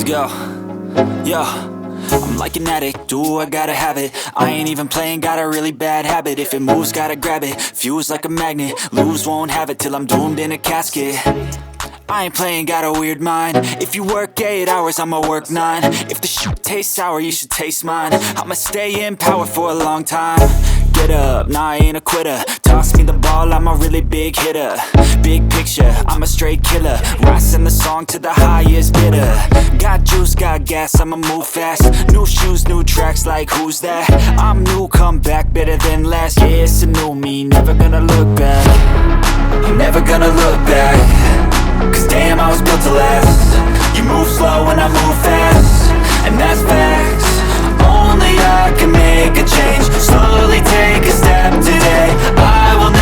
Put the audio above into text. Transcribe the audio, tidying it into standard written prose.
Let's go. Yo, I'm like an addict, do I gotta have it. I ain't even playing, got a really bad habit. If it moves, gotta grab it, fuse like a magnet. Lose, won't have it till I'm doomed in a casket. I ain't playing, got a weird mind. If you work 8 hours, I'ma work 9. If the shit tastes sour, you should taste mine. I'ma stay in power for a long time. Get up, nah, I ain't a quitter. Toss me the ball, I'm a really big hitter. Big picture, I'm a straight killer. Rising the song to the highest bidder. Got juice, got gas, I'ma move fast. New shoes, new tracks, like who's that? I'm new, come back, better than last. Yeah, it's a new me, never gonna look back. I'm never gonna look back. Cause damn, I was built to last. You move slow and I move fast, and that's facts. Only I can make a change. Slowly take a step today. I will